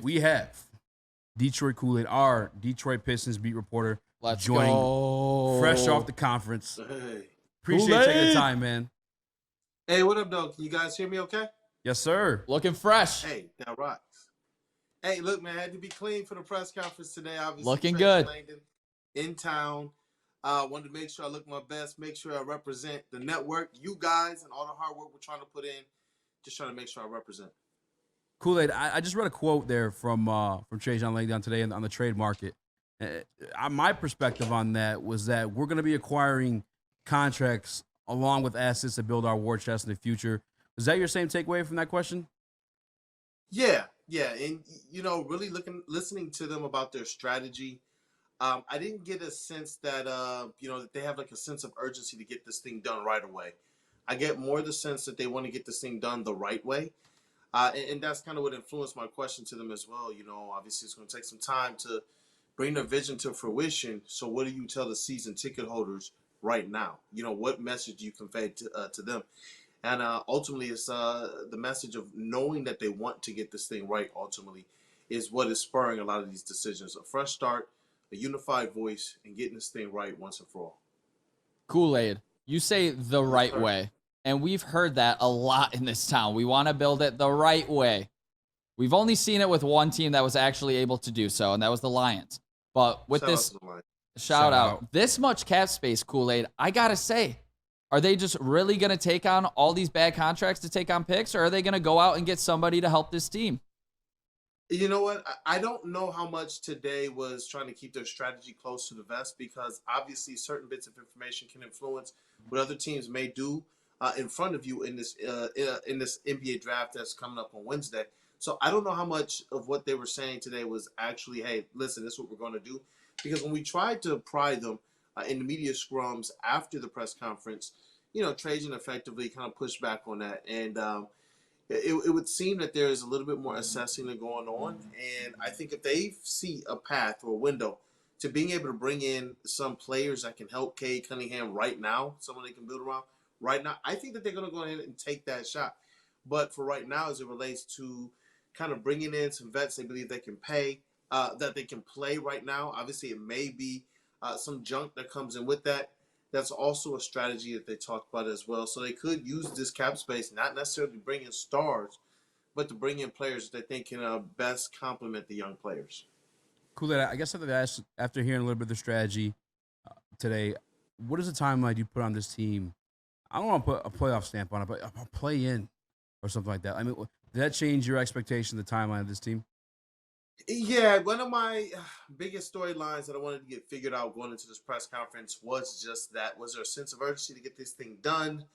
we have Detroit Kool-Aid, our Detroit Pistons beat reporter, Let's joining go. fresh off the conference. Hey. Appreciate you taking the time, man. Hey, what up, dog? Can you guys hear me okay? Yes, sir. Looking fresh. Hey, that rocks. Hey, look, man, I had to be clean for the press conference today. Obviously, Looking Trajan good. Langdon in town. Wanted to make sure I look my best, make sure I represent the network, you guys, and all the hard work we're trying to put in. Just trying to make sure I represent. Kool-Aid, I just read a quote there from Trajan Langdon today on the trade market. My perspective on that was that we're going to be acquiring contracts along with assets to build our war chest in the future. Was that your same takeaway from that question? Yeah, and really listening to them about their strategy. I didn't get a sense that that they have like a sense of urgency to get this thing done right away. I get more the sense that they want to get this thing done the right way, and that's kind of what influenced my question to them as well. Obviously it's going to take some time to bring their vision to fruition. So what do you tell the season ticket holders right now? What message do you convey to them? And ultimately, it's the message of knowing that they want to get this thing right, ultimately, is what is spurring a lot of these decisions. A fresh start, a unified voice, and getting this thing right once and for all. Kool-Aid, you say the right way. And we've heard that a lot in this town. We want to build it the right way. We've only seen it with one team that was actually able to do so, and that was the Lions. But with shout out, this much cap space, Kool-Aid, I got to say, are they just really going to take on all these bad contracts to take on picks, or are they going to go out and get somebody to help this team? You know what? I don't know how much today was trying to keep their strategy close to the vest, because obviously certain bits of information can influence what other teams may do in front of you in this NBA draft that's coming up on Wednesday. So I don't know how much of what they were saying today was actually, hey, listen, this is what we're going to do. Because when we tried to pry them in the media scrums after the press conference, Trajan effectively kind of pushed back on that. And it would seem that there is a little bit more assessing going on. And I think if they see a path or a window to being able to bring in some players that can help Cade Cunningham right now, someone they can build around right now, I think that they're going to go ahead and take that shot. But for right now, as it relates to kind of bringing in some vets they believe they can pay, that they can play right now, obviously it may be some junk that comes in with that. That's also a strategy that they talked about as well. So they could use this cap space, not necessarily to bring in stars, but to bring in players that they think can best complement the young players. Cool. I guess after hearing a little bit of the strategy today, what is the timeline you put on this team? I don't want to put a playoff stamp on it, but a play-in or something like that. I mean, did that change your expectation of the timeline of this team? Yeah, one of my biggest storylines that I wanted to get figured out going into this press conference was just that. Was there a sense of urgency to get this thing done?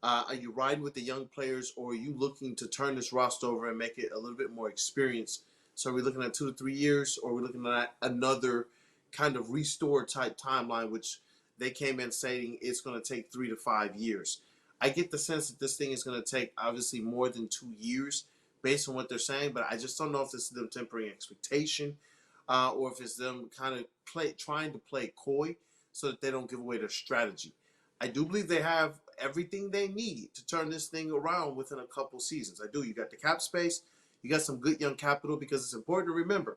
Are you riding with the young players, or are you looking to turn this roster over and make it a little bit more experienced? So are we looking at 2 to 3 years, or are we looking at another kind of restore type timeline, which they came in saying it's going to take 3 to 5 years? I get the sense that this thing is going to take obviously more than 2 years based on what they're saying, but I just don't know if this is them tempering expectation or if it's them kind of trying to play coy so that they don't give away their strategy. I do believe they have everything they need to turn this thing around within a couple seasons. I do. You got the cap space. You got some good young capital, because it's important to remember,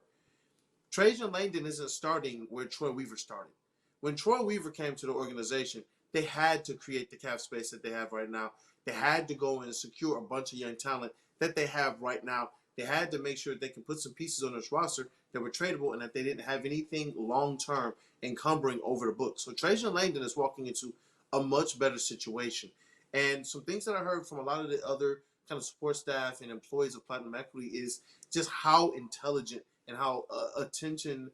Trajan Langdon isn't starting where Troy Weaver started. When Troy Weaver came to the organization, they had to create the cap space that they have right now. They had to go and secure a bunch of young talent that they have right now. They had to make sure that they can put some pieces on this roster that were tradable and that they didn't have anything long-term encumbering over the book. So Trajan Langdon is walking into a much better situation. And some things that I heard from a lot of the other kind of support staff and employees of Platinum Equity is just how intelligent and how attention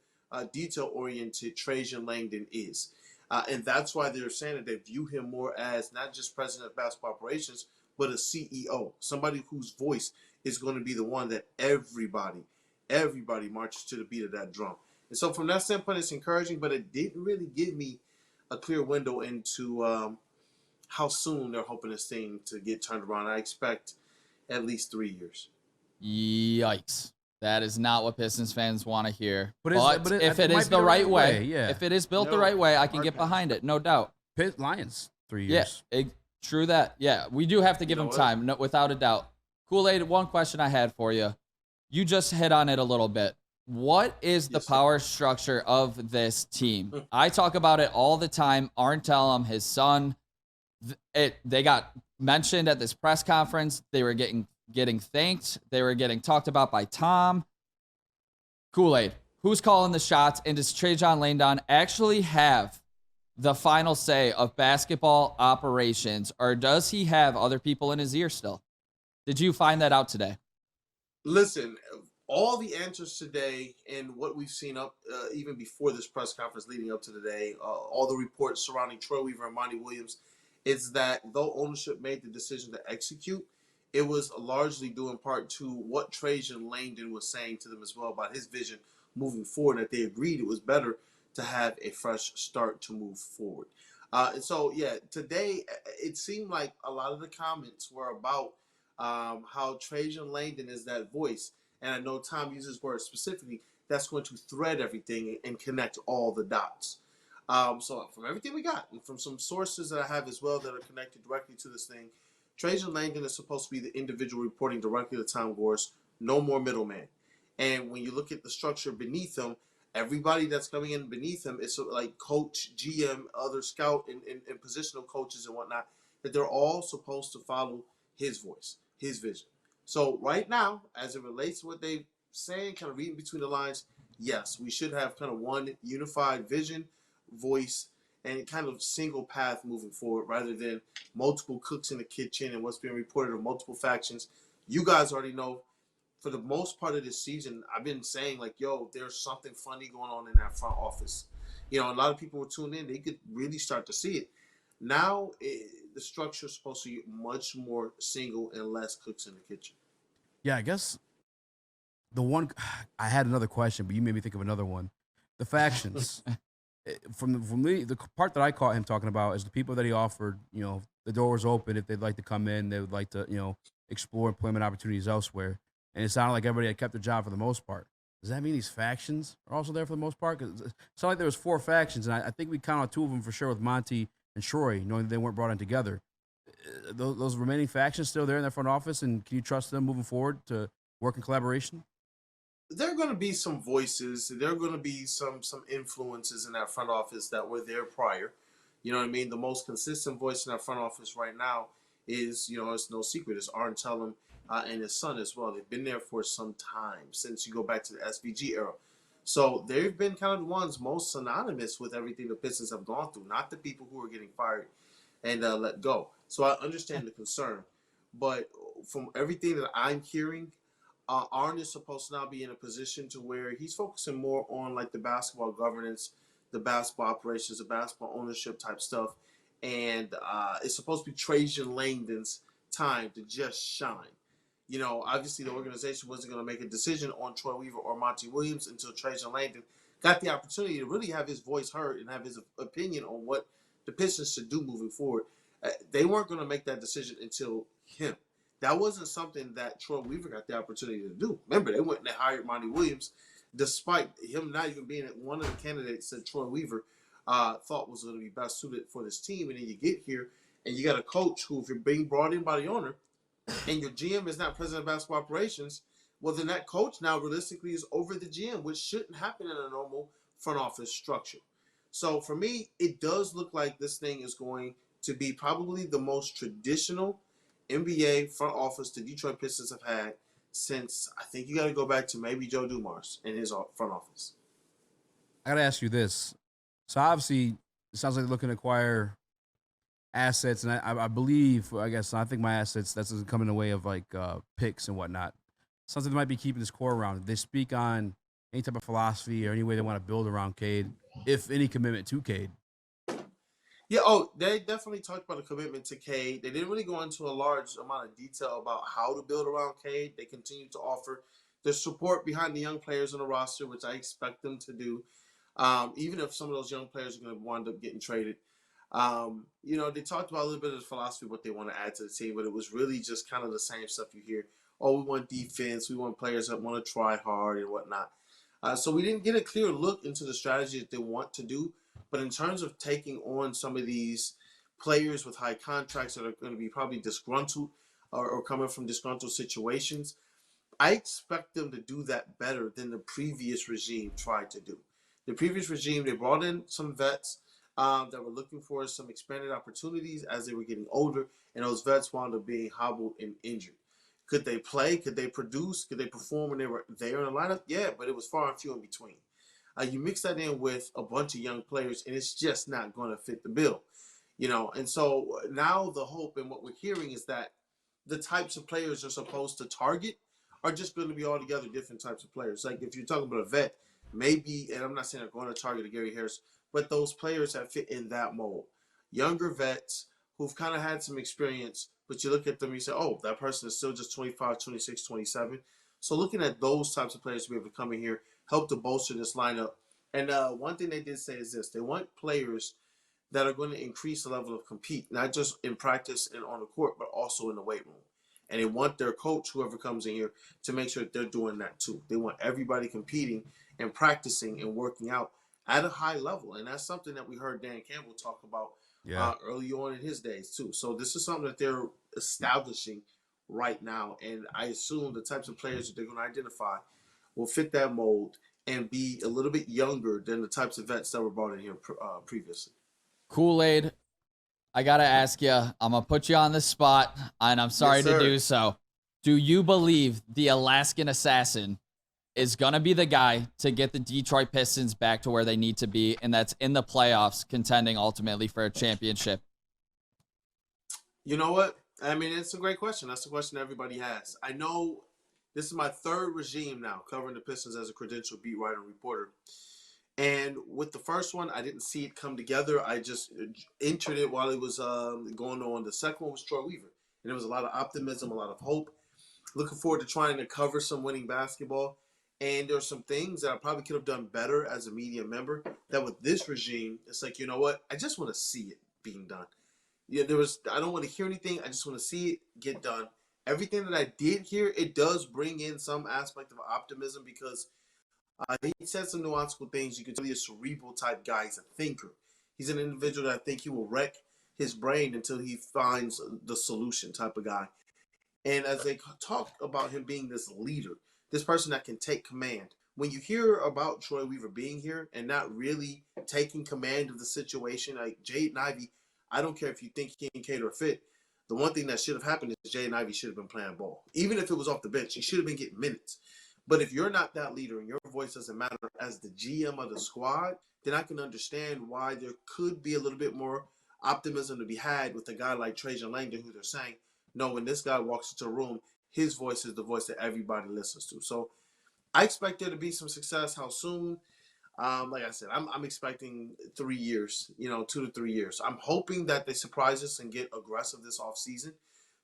detail-oriented Trajan Langdon is. And that's why they're saying that they view him more as not just president of basketball operations, but a CEO, somebody whose voice is going to be the one that everybody marches to the beat of that drum. And so from that standpoint, it's encouraging, but it didn't really give me a clear window into how soon they're hoping this thing to get turned around. I expect at least 3 years. Yikes. That is not what Pistons fans want to hear. But if it it is the right way, yeah. if it is built the right way, I can get behind it, no doubt. Lions, 3 years. Yeah, true that. Yeah, we do have to give him time, no, without a doubt. Kool-Aid, one question I had for you. you just hit on it a little bit. What is the Yes, sir. power structure of this team? I talk about it all the time. Arntellum, his son, they got mentioned at this press conference. They were getting thanked. They were getting talked about by Tom. Kool-Aid, who's calling the shots? And does Trajan Langdon actually have the final say of basketball operations, or does he have other people in his ear still? Did you find that out today? Listen, all the answers today and what we've seen up even before this press conference leading up to today, all the reports surrounding Troy Weaver and Monty Williams, is that though ownership made the decision to execute, it was largely due in part to what Trajan Langdon was saying to them as well about his vision moving forward, that they agreed it was better to have a fresh start to move forward. And so, yeah, today it seemed like a lot of the comments were about how Trajan Langdon is that voice. And I know Tom uses words specifically that's going to thread everything and connect all the dots. So from everything we got, and from some sources that I have as well that are connected directly to this thing, Trajan Langdon is supposed to be the individual reporting directly to Tom Gores, no more middleman. And when you look at the structure beneath him, everybody that's coming in beneath him is like coach, GM, other scout, and positional coaches and whatnot, that they're all supposed to follow his voice, his vision. So right now, as it relates to what they're saying, kind of reading between the lines, yes, we should have kind of one unified vision, voice, and kind of single path moving forward rather than multiple cooks in the kitchen and what's being reported of multiple factions. You guys already know for the most part of this season, I've been saying like, yo, there's something funny going on in that front office. You know, a lot of people were tuned in. They could really start to see it. Now, the structure is supposed to be much more single and less cooks in the kitchen. Yeah, I guess the one I had another question, but you made me think of another one. The factions. From the part that I caught him talking about is the people that he offered, the door was open if they'd like to come in, they would like to, explore employment opportunities elsewhere. And it sounded like everybody had kept their job for the most part. Does that mean these factions are also there for the most part? Because it sounded like there was 4 factions, and I think we counted 2 of them for sure with Monty and Troy, knowing that they weren't brought in together. Those remaining factions still there in their front office, and can you trust them moving forward to work in collaboration? There are going to be some voices. There are going to be some influences in that front office that were there prior. You know what I mean? The most consistent voice in that front office right now is, it's no secret, it's Arntellum and his son as well. They've been there for some time, since you go back to the SVG era. So they've been kind of the ones most synonymous with everything the Pistons have gone through, not the people who are getting fired and let go. So I understand the concern. But from everything that I'm hearing, Arn is supposed to now be in a position to where he's focusing more on like the basketball governance, the basketball operations, the basketball ownership type stuff. And it's supposed to be Trajan Langdon's time to just shine. Obviously the organization wasn't going to make a decision on Troy Weaver or Monty Williams until Trajan Langdon got the opportunity to really have his voice heard and have his opinion on what the Pistons should do moving forward. They weren't going to make that decision until him. That wasn't something that Troy Weaver got the opportunity to do. Remember, they went and they hired Monty Williams, despite him not even being one of the candidates that Troy Weaver thought was going to be best suited for this team. And then you get here and you got a coach who, if you're being brought in by the owner, and your GM is not president of basketball operations, well, then that coach now realistically is over the GM, which shouldn't happen in a normal front office structure. So for me, it does look like this thing is going to be probably the most traditional NBA front office the Detroit Pistons have had since, I think you got to go back to maybe Joe Dumars in his front office. I got to ask you this. So obviously, it sounds like they're looking to acquire assets, and I believe, I think my assets, that's come in the way of like picks and whatnot. Something they might be keeping this core around. Did they speak on any type of philosophy or any way they want to build around Cade, if any commitment to Cade? Yeah, they definitely talked about a commitment to Cade. They didn't really go into a large amount of detail about how to build around Cade. They continue to offer the support behind the young players on the roster, which I expect them to do, even if some of those young players are going to wind up getting traded. They talked about a little bit of the philosophy, what they want to add to the team, but it was really just kind of the same stuff you hear. Oh, we want defense. We want players that want to try hard and whatnot. So we didn't get a clear look into the strategy that they want to do. But in terms of taking on some of these players with high contracts that are going to be probably disgruntled or coming from disgruntled situations, I expect them to do that better than the previous regime tried to do. The previous regime, they brought in some vets that were looking for some expanded opportunities as they were getting older, and those vets wound up being hobbled and injured. Could they play? Could they produce? Could they perform when they were there in the lineup? Yeah, but it was far and few in between. You mix that in with a bunch of young players, and it's just not going to fit the bill, And so now the hope and what we're hearing is that the types of players they're supposed to target are just going to be altogether different types of players. Like if you're talking about a vet, maybe, and I'm not saying they're going to target a Gary Harris, but those players that fit in that mold. Younger vets who've kind of had some experience, but you look at them and you say, oh, that person is still just 25, 26, 27. So looking at those types of players to be able to come in here, help to bolster this lineup. And one thing they did say is this. They want players that are going to increase the level of compete, not just in practice and on the court, but also in the weight room. And they want their coach, whoever comes in here, to make sure that they're doing that too. They want everybody competing and practicing and working out at a high level. And that's something that we heard Dan Campbell talk about early on in his days too. So this is something that they're establishing right now. And I assume the types of players that they're going to identify will fit that mold and be a little bit younger than the types of vets that were brought in here previously. Kool-Aid, I got to ask you, I'm going to put you on the spot, and I'm sorry to do so. Do you believe the Alaskan Assassin is going to be the guy to get the Detroit Pistons back to where they need to be, and that's in the playoffs, contending ultimately for a championship? You know what? I mean, it's a great question. That's the question everybody has. I know this is my third regime now covering the Pistons as a credentialed beat writer and reporter. And with the first one, I didn't see it come together. I just entered it while it was going on. The second one was Troy Weaver. And there was a lot of optimism, a lot of hope. Looking forward to trying to cover some winning basketball. And there are some things that I probably could have done better as a media member. That with this regime, it's like, you know what? I just want to see it being done. I don't want to hear anything. I just want to see it get done. Everything that I did hear, it does bring in some aspect of optimism because he said some nuanced things. You can tell he's a cerebral type guy. He's a thinker. He's an individual that I think he will wreck his brain until he finds the solution type of guy. And as they talk about him being this leader, this person that can take command, when you hear about Troy Weaver being here and not really taking command of the situation, like Jaden Ivey, I don't care if you think he and Kate are fit. The one thing that should have happened is Jaden Ivey should have been playing ball. Even if it was off the bench, he should have been getting minutes. But if you're not that leader and your voice doesn't matter as the GM of the squad, then I can understand why there could be a little bit more optimism to be had with a guy like Trajan Langdon, who they're saying, no, when this guy walks into a room, his voice is the voice that everybody listens to. So I expect there to be some success. How soon? Like I said, I'm expecting 3 years, 2 to 3 years. I'm hoping that they surprise us and get aggressive this offseason.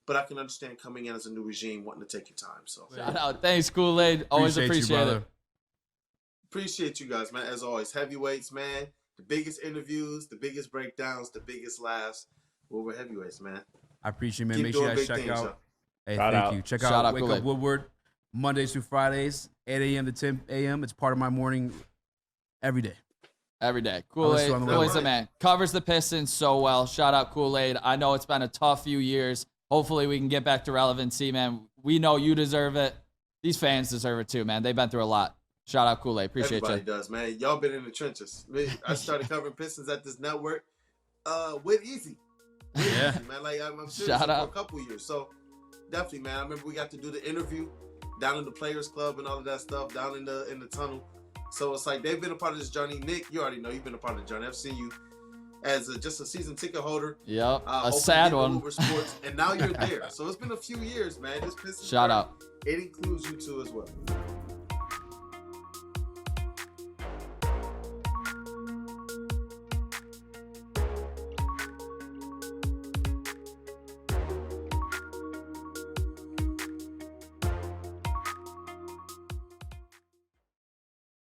But I can understand coming in as a new regime, wanting to take your time. So shout out. Thanks, Kool-Aid. Always appreciate it. Appreciate you guys, man. As always, heavyweights, man. The biggest interviews, the biggest breakdowns, the biggest laughs. Well, we're heavyweights, man. I appreciate it, man. Make sure you guys check out. Hey, Shout thank out. you. Check Shout out out Wake Kool-Aid. Up Woodward, Mondays through Fridays, 8 a.m. to 10 a.m. It's part of my morning every day. Every day. Kool-Aid, Kool-Aid's the man. Covers the Pistons so well. Shout out Kool-Aid. I know it's been a tough few years. Hopefully we can get back to relevancy, man. We know you deserve it. These fans deserve it too, man. They've been through a lot. Shout out Kool-Aid. Appreciate Everybody you. does, man. Y'all been in the trenches. I started covering Pistons at this network with Easy. Yeah. Easy, man. Like I'm serious Shout for out. a couple years. So definitely, man. I remember we got to do the interview down in the Players Club and all of that stuff down in the tunnel. So it's like they've been a part of this journey. Nick, you already know you've been a part of the journey. I've seen you as just a season ticket holder. Yep. A sad one. Sports, and now you're there. So it's been a few years, man. This Pistons Shout out. It includes you too as well.